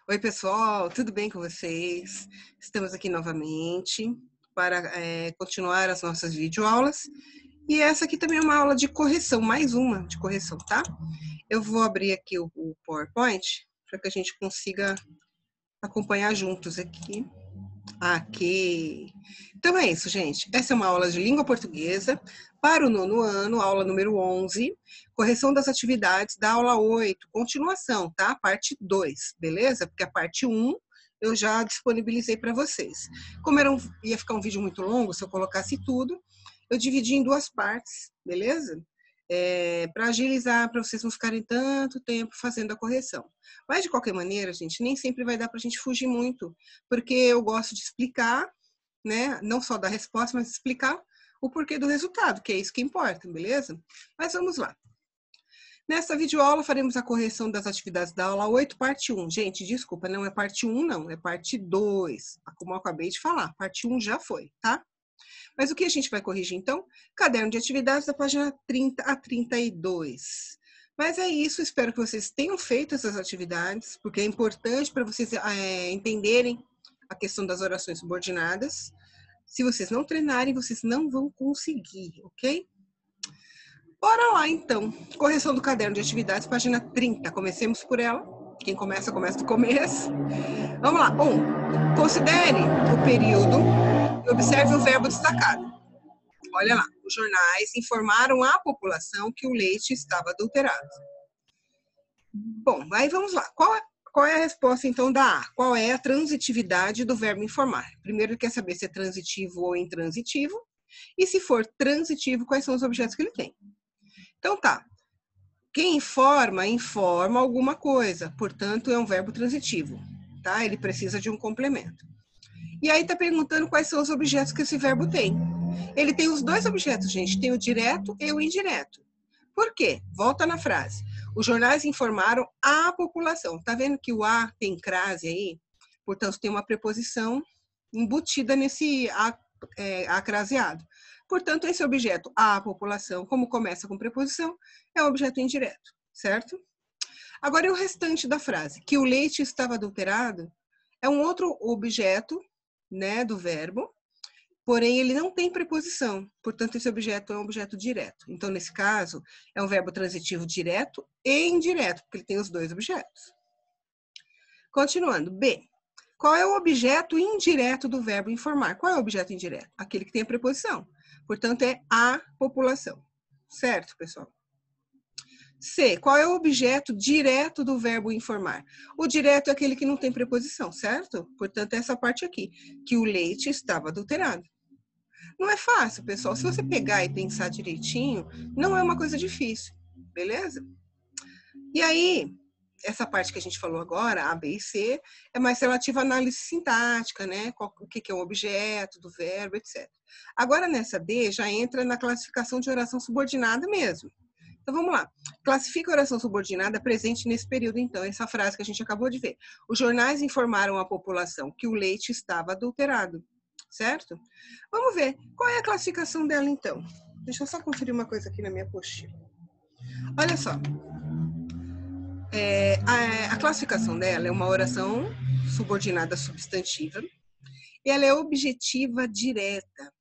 Oi, pessoal, tudo bem com vocês? Estamos aqui novamente para continuar as nossas videoaulas. E essa aqui também é uma aula de correção, mais uma de correção, tá? Eu vou abrir aqui o PowerPoint para que a gente consiga acompanhar juntos aqui. Aqui. Então é isso, gente. Essa é uma aula de língua portuguesa para o 9º ano, aula número 11, correção das atividades da aula 8, continuação, tá? Parte 2, beleza? Porque a parte 1 eu já disponibilizei para vocês. Como ia ficar um vídeo muito longo, se eu colocasse tudo, eu dividi em 2 partes, beleza? Para agilizar, para vocês não ficarem tanto tempo fazendo a correção. Mas, de qualquer maneira, gente, nem sempre vai dar para a gente fugir muito, porque eu gosto de explicar, né? Não só dar resposta, mas explicar o porquê do resultado, que é isso que importa, beleza? Mas vamos lá. Nessa videoaula, faremos a correção das atividades da aula 8, parte 1. Gente, desculpa, não é parte 1, não, é parte 2. Como eu acabei de falar, parte 1 já foi, tá? Mas o que a gente vai corrigir, então? Caderno de atividades da página 30 a 32. Mas é isso, espero que vocês tenham feito essas atividades, porque é importante para vocês entenderem a questão das orações subordinadas. Se vocês não treinarem, vocês não vão conseguir, ok? Bora lá, então. Correção do caderno de atividades, página 30. Comecemos por ela. Quem começa, começa do começo. Vamos lá. 1. Considere o período e observe o verbo destacado. Olha lá. Os jornais informaram à população que o leite estava adulterado. Bom, aí vamos lá. Qual é a resposta, então, da A? Qual é a transitividade do verbo informar? Primeiro, ele quer saber se é transitivo ou intransitivo. E se for transitivo, quais são os objetos que ele tem. Então, tá. Quem informa, informa alguma coisa. Portanto, é um verbo transitivo, tá? Ele precisa de um complemento. E aí tá perguntando quais são os objetos que esse verbo tem. Ele tem os 2 objetos, gente. Tem o direto e o indireto. Por quê? Volta na frase. Os jornais informaram a população. Tá vendo que o a tem crase aí? Portanto, tem uma preposição embutida nesse a craseado. Portanto, esse objeto, a população, como começa com preposição, é um objeto indireto, certo? Agora, e o restante da frase? Que o leite estava adulterado é um outro objeto, né, do verbo, porém ele não tem preposição, portanto esse objeto é um objeto direto. Então, nesse caso, é um verbo transitivo direto e indireto, porque ele tem os 2 objetos. Continuando, B. Qual é o objeto indireto do verbo informar? Qual é o objeto indireto? Aquele que tem a preposição. Portanto, é a população. Certo, pessoal? C. Qual é o objeto direto do verbo informar? O direto é aquele que não tem preposição, certo? Portanto, é essa parte aqui, que o leite estava adulterado. Não é fácil, pessoal. Se você pegar e pensar direitinho, não é uma coisa difícil, beleza? E aí, essa parte que a gente falou agora, A, B e C, é mais relativa à análise sintática, né? O que é um objeto, do verbo, etc. Agora, nessa D, já entra na classificação de oração subordinada mesmo. Então, vamos lá. Classifica a oração subordinada presente nesse período, então, essa frase que a gente acabou de ver. Os jornais informaram à população que o leite estava adulterado, certo? Vamos ver. Qual é a classificação dela, então? Deixa eu só conferir uma coisa aqui na minha apostila. Olha só. A classificação dela é uma oração subordinada substantiva e ela é objetiva direta.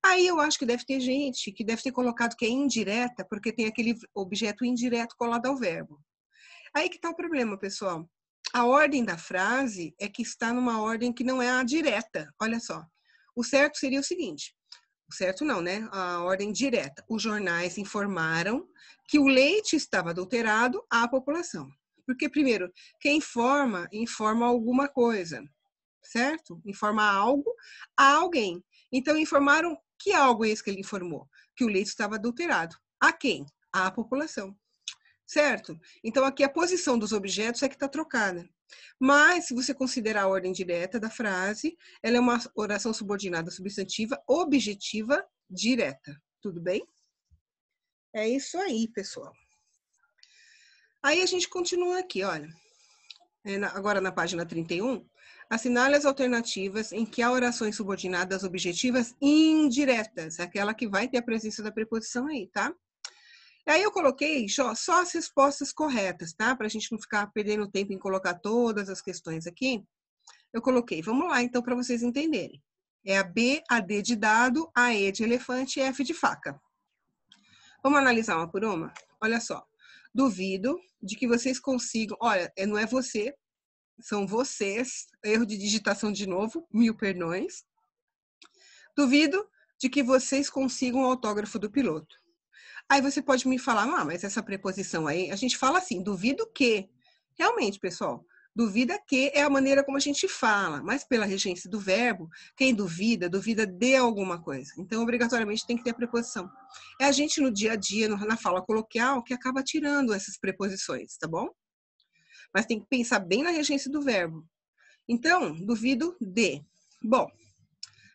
Aí eu acho que deve ter gente que deve ter colocado que é indireta, porque tem aquele objeto indireto colado ao verbo. Aí que está o problema, pessoal. A ordem da frase é que está numa ordem que não é a direta. Olha só. O certo seria o seguinte. O certo não, né? A ordem direta. Os jornais informaram que o leite estava adulterado à população. Porque, primeiro, quem informa, informa alguma coisa, certo? Informa algo a alguém. Então, informaram que algo é esse que ele informou? Que o leite estava adulterado. A quem? À população. Certo? Então, aqui a posição dos objetos é que está trocada. Mas, se você considerar a ordem direta da frase, ela é uma oração subordinada substantiva objetiva direta. Tudo bem? É isso aí, pessoal. Aí a gente continua aqui, olha. Agora na página 31, assinale as alternativas em que há orações subordinadas objetivas indiretas, aquela que vai ter a presença da preposição aí, tá? Aí eu coloquei só as respostas corretas, tá? Para a gente não ficar perdendo tempo em colocar todas as questões aqui. Eu coloquei, vamos lá então para vocês entenderem. É a B, a D de dado, a E de elefante e F de faca. Vamos analisar uma por uma? Olha só. Duvido de que vocês consigam... Olha, não é você, são vocês. Erro de digitação de novo, 1000 perdões. Duvido de que vocês consigam o autógrafo do piloto. Aí você pode me falar, mas essa preposição aí, a gente fala assim, duvido que. Realmente, pessoal, duvida que é a maneira como a gente fala, mas pela regência do verbo, quem duvida, duvida de alguma coisa. Então, obrigatoriamente, tem que ter a preposição. É a gente no dia a dia, na fala coloquial, que acaba tirando essas preposições, tá bom? Mas tem que pensar bem na regência do verbo. Então, duvido de. Bom,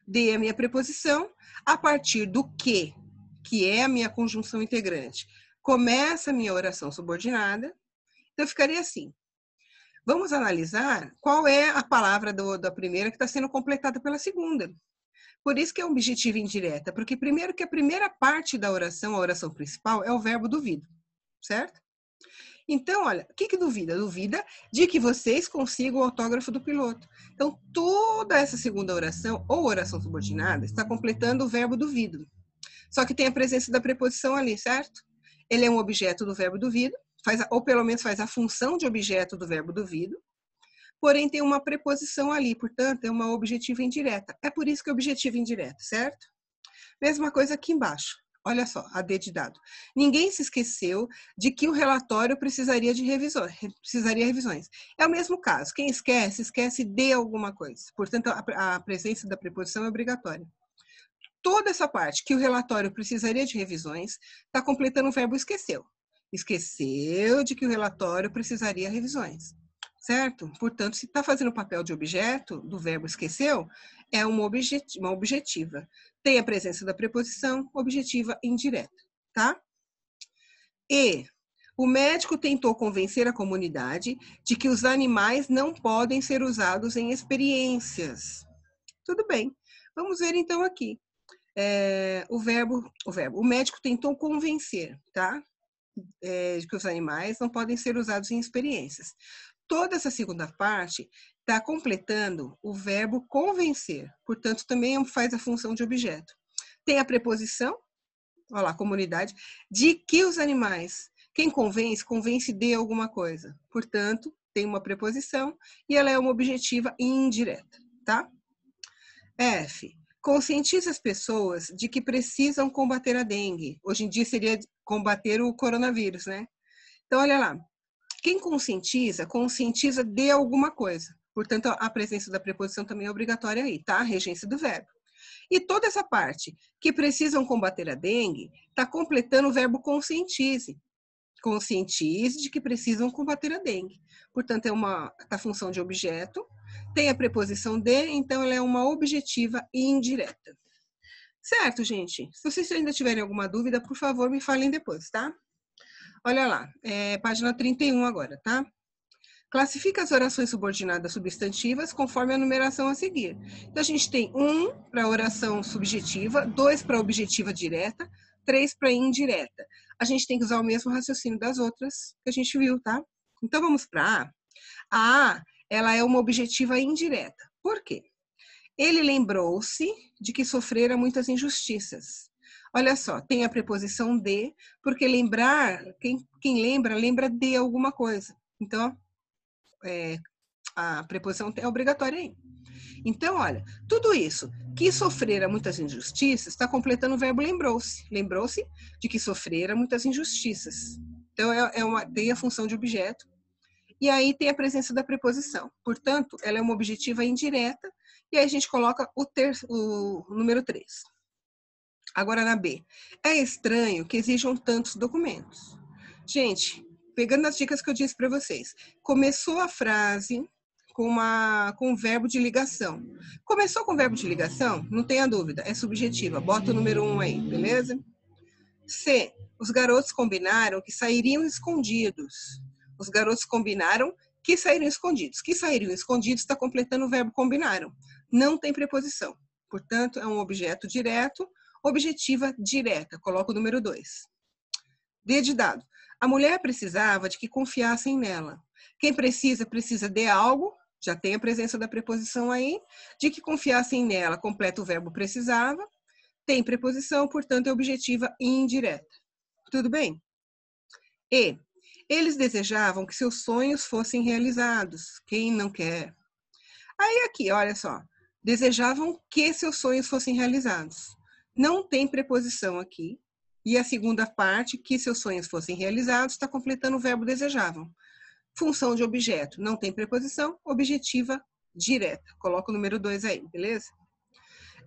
de é a minha preposição, a partir do que é a minha conjunção integrante, começa a minha oração subordinada. Então, ficaria assim. Vamos analisar qual é a palavra da primeira que está sendo completada pela segunda. Por isso que é objetiva indireta, porque primeiro que a primeira parte da oração, a oração principal, é o verbo duvido, certo? Então, olha, o que duvida? Duvida de que vocês consigam o autógrafo do piloto. Então, toda essa segunda oração, ou oração subordinada, está completando o verbo duvido. Só que tem a presença da preposição ali, certo? Ele é um objeto do verbo duvido, ou pelo menos faz a função de objeto do verbo duvido, porém tem uma preposição ali, portanto, é uma objetiva indireta. É por isso que é objetiva indireta, certo? Mesma coisa aqui embaixo. Olha só, a D de dado. Ninguém se esqueceu de que o relatório precisaria de revisões. É o mesmo caso. Quem esquece, esquece de alguma coisa. Portanto, a presença da preposição é obrigatória. Toda essa parte que o relatório precisaria de revisões está completando o verbo esqueceu. Esqueceu de que o relatório precisaria de revisões, certo? Portanto, se está fazendo o papel de objeto do verbo esqueceu, é uma objetiva. Tem a presença da preposição objetiva indireta, tá? E o médico tentou convencer a comunidade de que os animais não podem ser usados em experiências. Tudo bem. Vamos ver então aqui. O médico tentou convencer, tá? De que os animais não podem ser usados em experiências. Toda essa segunda parte está completando o verbo convencer, portanto, também faz a função de objeto. Tem a preposição, olha lá, comunidade, de que os animais, quem convence, convence de alguma coisa. Portanto, tem uma preposição e ela é uma objetiva indireta, tá? F. Conscientiza as pessoas de que precisam combater a dengue. Hoje em dia seria combater o coronavírus, né? Então, olha lá. Quem conscientiza, conscientiza de alguma coisa. Portanto, a presença da preposição também é obrigatória aí, tá? A regência do verbo. E toda essa parte que precisam combater a dengue está completando o verbo conscientize. Conscientize de que precisam combater a dengue. Portanto, a função de objeto, tem a preposição de, então ela é uma objetiva indireta. Certo, gente? Se vocês ainda tiverem alguma dúvida, por favor, me falem depois, tá? Olha lá, página 31 agora, tá? Classifica as orações subordinadas substantivas conforme a numeração a seguir. Então, a gente tem 1 para oração subjetiva, 2 para objetiva direta, 3 para indireta. A gente tem que usar o mesmo raciocínio das outras que a gente viu, tá? Então, vamos para A. A A, ela é uma objetiva indireta. Por quê? Ele lembrou-se de que sofrera muitas injustiças. Olha só, tem a preposição de, porque lembrar, quem lembra, lembra de alguma coisa. Então, a preposição é obrigatória aí. Então, olha, tudo isso, que sofrera muitas injustiças, está completando o verbo lembrou-se. Lembrou-se de que sofrera muitas injustiças. Então, tem a função de objeto. E aí tem a presença da preposição. Portanto, ela é uma objetiva indireta. E aí a gente coloca o número 3. Agora na B. É estranho que exijam tantos documentos. Gente, pegando as dicas que eu disse para vocês, começou a frase com um verbo de ligação. Começou com verbo de ligação? Não tenha dúvida, é subjetiva. Bota o número 1 aí, beleza? C. Os garotos combinaram que sairiam escondidos. Os garotos combinaram que sairiam escondidos. Que sairiam escondidos está completando o verbo combinaram. Não tem preposição. Portanto, é um objeto direto, objetiva direta. Coloca o número 2. D de dado. A mulher precisava de que confiassem nela. Quem precisa, precisa de algo, já tem a presença da preposição aí. De que confiassem nela, completa o verbo precisava. Tem preposição, portanto, é objetiva indireta. Tudo bem? E eles desejavam que seus sonhos fossem realizados. Quem não quer? Aí aqui, olha só. Desejavam que seus sonhos fossem realizados. Não tem preposição aqui. E a segunda parte, que seus sonhos fossem realizados, está completando o verbo desejavam. Função de objeto, não tem preposição, objetiva direta. Coloca o número 2 aí, beleza?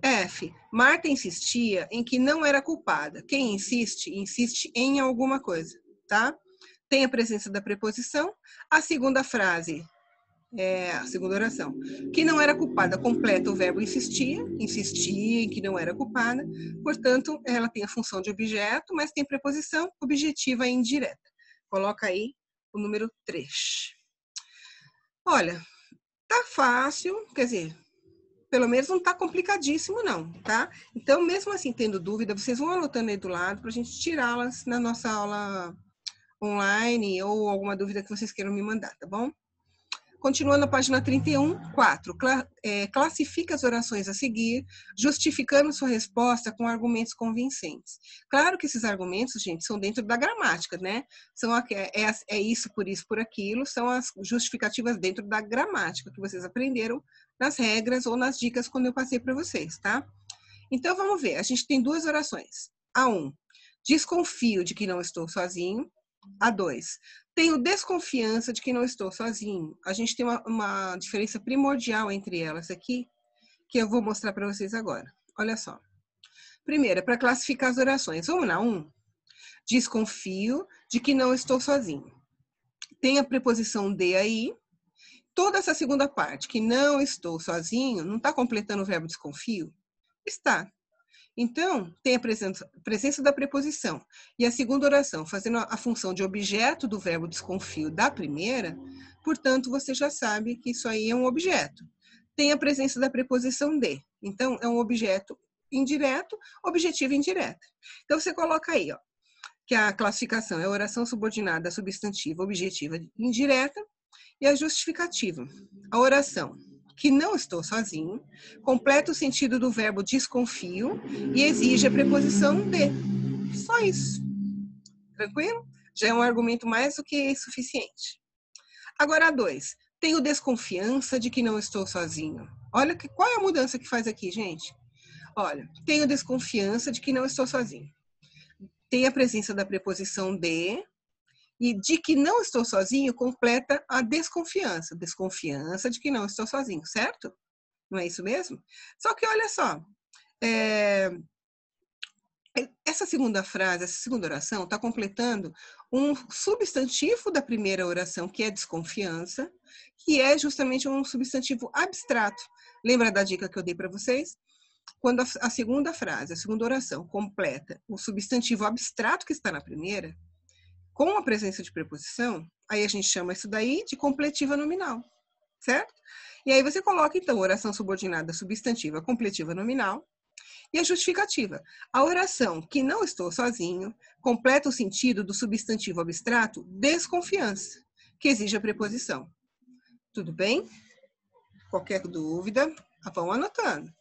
F. Marta insistia em que não era culpada. Quem insiste, insiste em alguma coisa, tá? Tem a presença da preposição. A segunda frase, a segunda oração, que não era culpada, completa o verbo insistia em que não era culpada. Portanto, ela tem a função de objeto, mas tem preposição objetiva indireta. Coloca aí o número 3. Olha, tá fácil, quer dizer, pelo menos não tá complicadíssimo não, tá? Então, mesmo assim, tendo dúvida, vocês vão anotando aí do lado pra gente tirá-las na nossa aula online ou alguma dúvida que vocês queiram me mandar, tá bom? Continuando na página 31, 4. Classifica as orações a seguir, justificando sua resposta com argumentos convincentes. Claro que esses argumentos, gente, são dentro da gramática, né? É isso, por aquilo, são as justificativas dentro da gramática que vocês aprenderam nas regras ou nas dicas quando eu passei para vocês, tá? Então, vamos ver. A gente tem duas orações. A 1, desconfio de que não estou sozinho. A 2, tenho desconfiança de que não estou sozinho. A gente tem uma diferença primordial entre elas aqui, que eu vou mostrar para vocês agora. Olha só. Primeiro, para classificar as orações. Vamos na 1. Desconfio de que não estou sozinho. Tem a preposição de aí. Toda essa segunda parte, que não estou sozinho, não está completando o verbo desconfio? Está. Então, tem a presença da preposição. E a segunda oração, fazendo a função de objeto do verbo desconfio da primeira, portanto, você já sabe que isso aí é um objeto. Tem a presença da preposição de. Então, é um objeto indireto, objetivo indireta. Então, você coloca aí, ó, que a classificação é oração subordinada substantiva objetiva indireta e a justificativa. A oração que não estou sozinho, completa o sentido do verbo desconfio e exige a preposição de. Só isso. Tranquilo? Já é um argumento mais do que suficiente. Agora, a 2. Tenho desconfiança de que não estou sozinho. Olha, qual é a mudança que faz aqui, gente? Olha, tenho desconfiança de que não estou sozinho. Tem a presença da preposição de, e de que não estou sozinho completa a desconfiança. Desconfiança de que não estou sozinho, certo? Não é isso mesmo? Só que olha só, essa segunda frase, essa segunda oração está completando um substantivo da primeira oração, que é desconfiança, que é justamente um substantivo abstrato. Lembra da dica que eu dei para vocês? Quando a segunda frase, a segunda oração completa o substantivo abstrato que está na primeira, com a presença de preposição, aí a gente chama isso daí de completiva nominal, certo? E aí você coloca, então, oração subordinada substantiva completiva nominal e a justificativa. A oração que não estou sozinho completa o sentido do substantivo abstrato desconfiança, que exige a preposição. Tudo bem? Qualquer dúvida, vão anotando.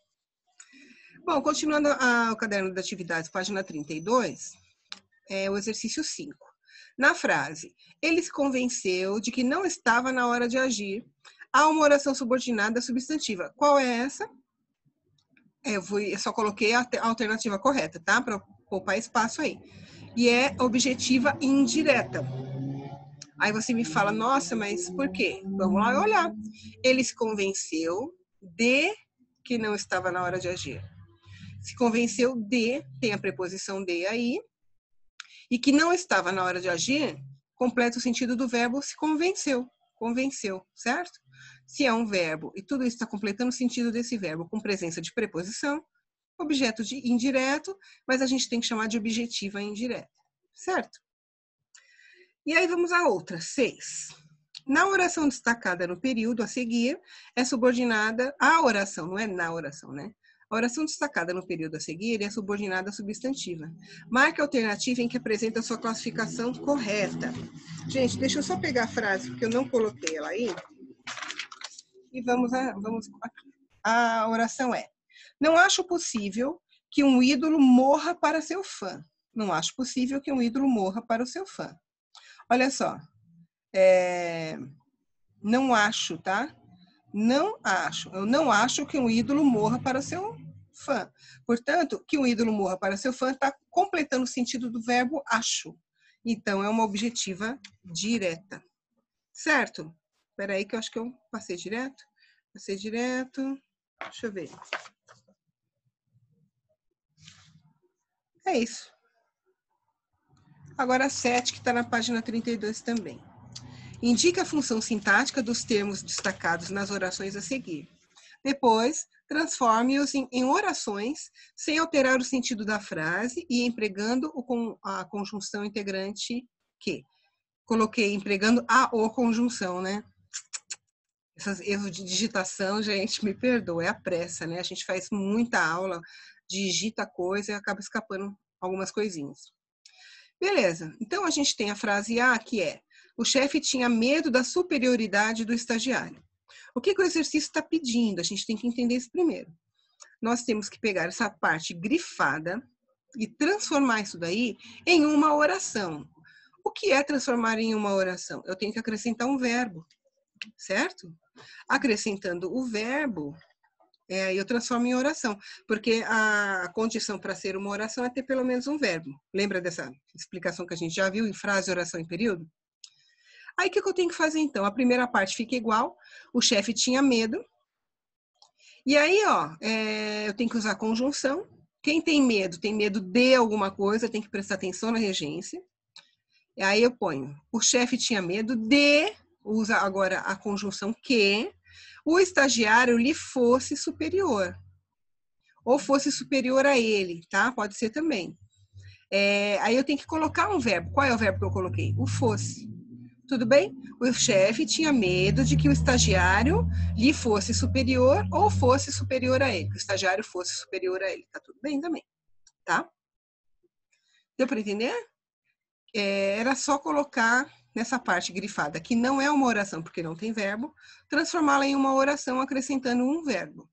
Bom, continuando o caderno de atividades, página 32, o exercício 5. Na frase, ele se convenceu de que não estava na hora de agir, há uma oração subordinada substantiva. Qual é essa? Eu só coloquei a alternativa correta, tá? Para poupar espaço aí. E é objetiva indireta. Aí você me fala, nossa, mas por quê? Vamos lá olhar. Ele se convenceu de que não estava na hora de agir. Se convenceu de, tem a preposição de aí, e que não estava na hora de agir, completa o sentido do verbo se convenceu. Convenceu, certo? Se é um verbo e tudo isso está completando o sentido desse verbo com presença de preposição, objeto indireto, mas a gente tem que chamar de objetiva indireta, certo? E aí vamos à outra, 6. Na oração destacada no período a seguir, é subordinada a oração, não é na oração, né? A oração destacada no período a seguir é subordinada à substantiva. Marque a alternativa em que apresenta a sua classificação correta. Gente, deixa eu só pegar a frase, porque eu não coloquei ela aí. E vamos a oração é: não acho possível que um ídolo morra para seu fã. Não acho possível que um ídolo morra para o seu fã. Olha só. Não acho, tá? Não acho. Eu não acho que um ídolo morra para seu fã. Portanto, que um ídolo morra para seu fã está completando o sentido do verbo acho. Então, é uma objetiva direta. Certo? Espera aí que eu acho que eu passei direto. Passei direto. Deixa eu ver. É isso. Agora a 7, que está na página 32 também. Indica a função sintática dos termos destacados nas orações a seguir. Depois, transforme-os em orações sem alterar o sentido da frase e empregando a conjunção integrante que. Coloquei empregando a ou conjunção, né? Esses erros de digitação, gente, me perdoa, é a pressa, né? A gente faz muita aula, digita coisa e acaba escapando algumas coisinhas. Beleza, então a gente tem a frase A, que é: o chefe tinha medo da superioridade do estagiário. O que o exercício está pedindo? A gente tem que entender isso primeiro. Nós temos que pegar essa parte grifada e transformar isso daí em uma oração. O que é transformar em uma oração? Eu tenho que acrescentar um verbo, certo? Acrescentando o verbo, eu transformo em oração, porque a condição para ser uma oração é ter pelo menos um verbo. Lembra dessa explicação que a gente já viu em frase, oração e período? Aí, o que eu tenho que fazer, então? A primeira parte fica igual, o chefe tinha medo. E aí, eu tenho que usar conjunção. Quem tem medo de alguma coisa, tem que prestar atenção na regência. E aí eu ponho, o chefe tinha medo de, usa agora a conjunção que, o estagiário lhe fosse superior. Ou fosse superior a ele, tá? Pode ser também. Aí eu tenho que colocar um verbo. Qual é o verbo que eu coloquei? O fosse. Tudo bem? O chefe tinha medo de que o estagiário lhe fosse superior ou fosse superior a ele. Que o estagiário fosse superior a ele. Tá tudo bem também, tá? Deu para entender? Era só colocar nessa parte grifada, que não é uma oração porque não tem verbo, transformá-la em uma oração acrescentando um verbo.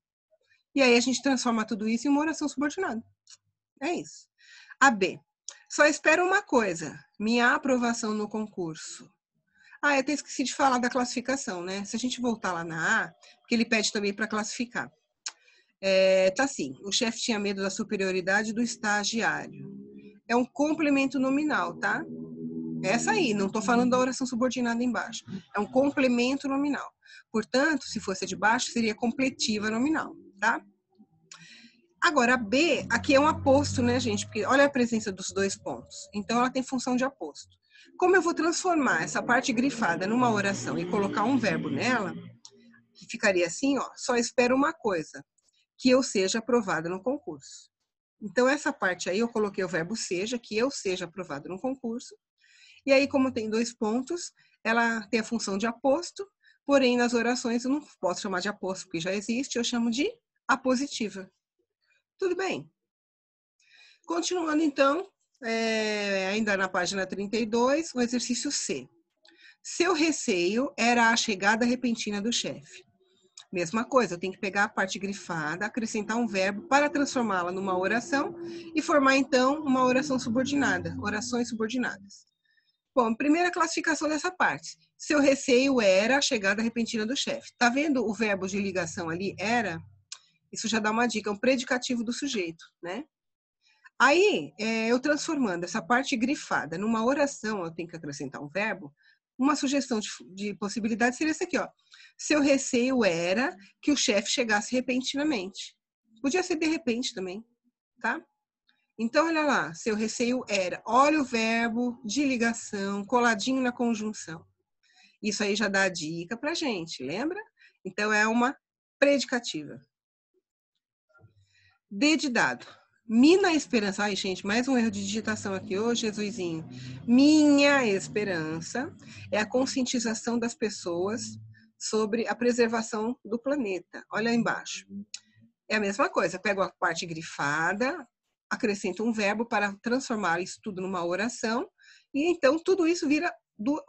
E aí a gente transforma tudo isso em uma oração subordinada. É isso. A B. Só espero uma coisa, minha aprovação no concurso. Eu até esqueci de falar da classificação, né? Se a gente voltar lá na A, porque ele pede também para classificar. Tá assim, o chefe tinha medo da superioridade do estagiário. É um complemento nominal, tá? Essa aí, não estou falando da oração subordinada embaixo. É um complemento nominal. Portanto, se fosse de baixo, seria completiva nominal, tá? Agora, a B, aqui é um aposto, né, gente? Porque olha a presença dos dois pontos. Então, ela tem função de aposto. Como eu vou transformar essa parte grifada numa oração e colocar um verbo nela, que ficaria assim, só espero uma coisa, que eu seja aprovada no concurso. Então, essa parte aí eu coloquei o verbo seja, que eu seja aprovado no concurso. E aí, como tem dois pontos, ela tem a função de aposto, porém, nas orações eu não posso chamar de aposto, porque já existe, eu chamo de apositiva. Tudo bem? Continuando, então, ainda na página 32, o exercício C. Seu receio era a chegada repentina do chefe. Mesma coisa, eu tenho que pegar a parte grifada, acrescentar um verbo para transformá-la numa oração e formar, então, uma oração subordinada, orações subordinadas. Bom, primeira classificação dessa parte. Seu receio era a chegada repentina do chefe. Tá vendo o verbo de ligação ali, era? Isso já dá uma dica, é um predicativo do sujeito, né? Aí, eu transformando essa parte grifada numa oração, eu tenho que acrescentar um verbo, uma sugestão de possibilidade seria essa aqui, Seu receio era que o chefe chegasse repentinamente. Podia ser de repente também, tá? Então, olha lá, seu receio era, olha o verbo de ligação coladinho na conjunção. Isso aí já dá a dica pra gente, lembra? Então, é uma predicativa. D de dado. Minha esperança. Ai, gente, mais um erro de digitação aqui. Ô, Jesusinho. Minha esperança é a conscientização das pessoas sobre a preservação do planeta. Olha aí embaixo. É a mesma coisa, pego a parte grifada, acrescento um verbo para transformar isso tudo numa oração, e então tudo isso vira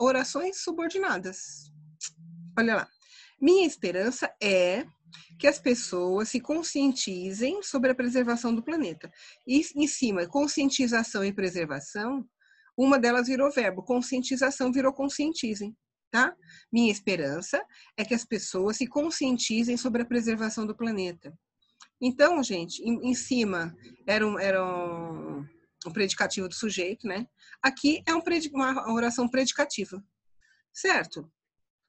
orações subordinadas. Olha lá. Minha esperança é que as pessoas se conscientizem sobre a preservação do planeta. E em cima, conscientização e preservação, uma delas virou verbo, conscientização virou conscientizem, tá? Minha esperança é que as pessoas se conscientizem sobre a preservação do planeta. Então, gente, em cima era um predicativo do sujeito, né? Aqui é uma oração predicativa, certo?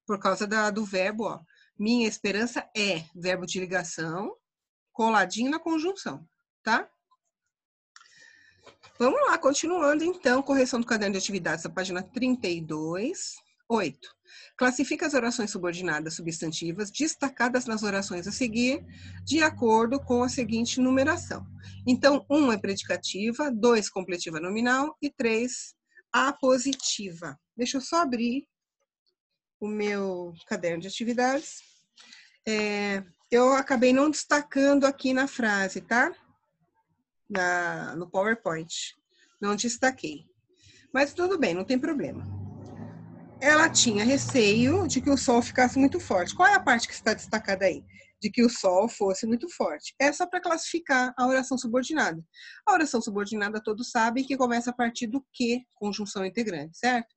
Por causa do verbo, ó. Minha esperança é verbo de ligação, coladinho na conjunção, tá? Vamos lá, continuando então, correção do caderno de atividades, da página 32. 8. Classifica as orações subordinadas substantivas destacadas nas orações a seguir, de acordo com a seguinte numeração. Então, 1 é predicativa, 2 completiva nominal e 3 apositiva. Deixa eu só abrir o meu caderno de atividades. Eu acabei não destacando aqui na frase, tá? No PowerPoint. Não destaquei. Mas tudo bem, não tem problema. Ela tinha receio de que o sol ficasse muito forte. Qual é a parte que está destacada aí? De que o sol fosse muito forte. É só para classificar a oração subordinada. A oração subordinada todos sabem que começa a partir do que, conjunção integrante, certo?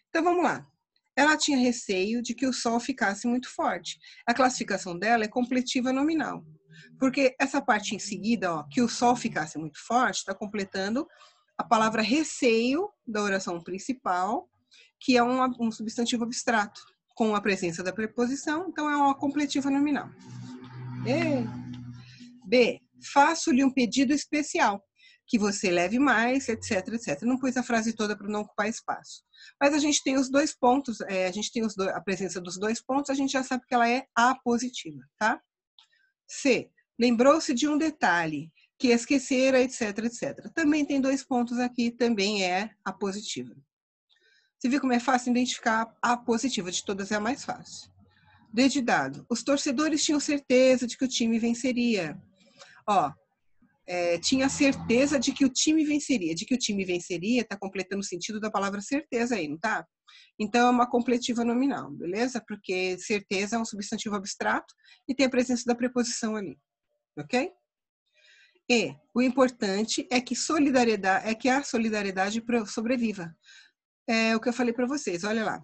Então vamos lá. Ela tinha receio de que o sol ficasse muito forte. A classificação dela é completiva nominal. Porque essa parte em seguida, ó, que o sol ficasse muito forte, está completando a palavra receio da oração principal, que é um substantivo abstrato, com a presença da preposição, então é uma completiva nominal. B. Faço-lhe um pedido especial, que você leve mais, etc, etc. Não pus a frase toda para não ocupar espaço. Mas a gente tem os dois pontos, a gente tem a presença dos dois pontos, a gente já sabe que ela é apositiva, tá? C. Lembrou-se de um detalhe, que esquecera, etc, etc. Também tem dois pontos aqui, também é apositiva. Você viu como é fácil identificar a positiva, de todas é a mais fácil. D de dado. Os torcedores tinham certeza de que o time venceria. Ó, tinha certeza de que o time venceria. De que o time venceria, está completando o sentido da palavra certeza aí, não tá? Então, é uma completiva nominal, beleza? Porque certeza é um substantivo abstrato e tem a presença da preposição ali, ok? E o importante é que a solidariedade sobreviva. É o que eu falei para vocês, olha lá,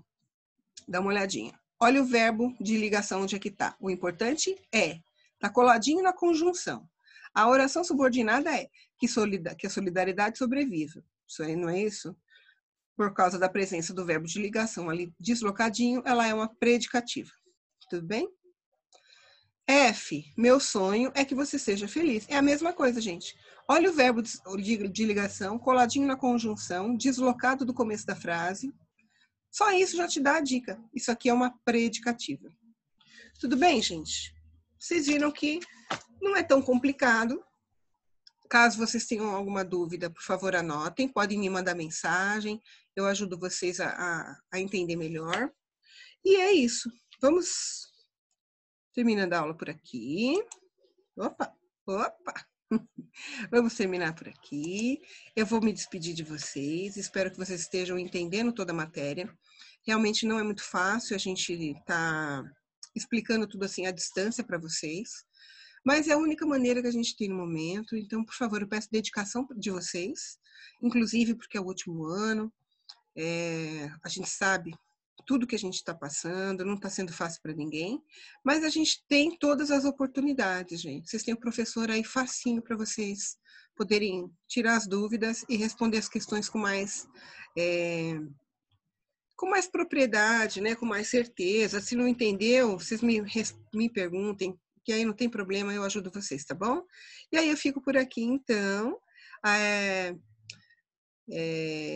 dá uma olhadinha. Olha o verbo de ligação onde é que está. O importante é, está coladinho na conjunção. A oração subordinada é que a solidariedade sobreviva. Isso aí, não é isso? Por causa da presença do verbo de ligação ali deslocadinho, ela é uma predicativa. Tudo bem? F, meu sonho é que você seja feliz. É a mesma coisa, gente. Olha o verbo de ligação, coladinho na conjunção, deslocado do começo da frase. Só isso já te dá a dica. Isso aqui é uma predicativa. Tudo bem, gente? Vocês viram que não é tão complicado. Caso vocês tenham alguma dúvida, por favor, anotem. Podem me mandar mensagem. Eu ajudo vocês a entender melhor. E é isso. Vamos terminando a aula por aqui. Opa! Vamos terminar por aqui. Eu vou me despedir de vocês. Espero que vocês estejam entendendo toda a matéria. Realmente não é muito fácil a gente tá explicando tudo assim à distância para vocês. Mas é a única maneira que a gente tem no momento. Então, por favor, eu peço dedicação de vocês. Inclusive porque é o último ano. A gente sabe tudo que a gente está passando, não está sendo fácil para ninguém, mas a gente tem todas as oportunidades, gente. Vocês têm o professor aí facinho para vocês poderem tirar as dúvidas e responder as questões com mais propriedade, né? Com mais certeza. Se não entendeu, vocês me perguntem, que aí não tem problema, eu ajudo vocês, tá bom? E aí eu fico por aqui, então.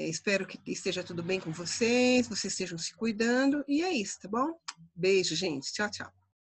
Espero que esteja tudo bem com vocês estejam se cuidando, e é isso, tá bom? Beijo, gente. Tchau, tchau.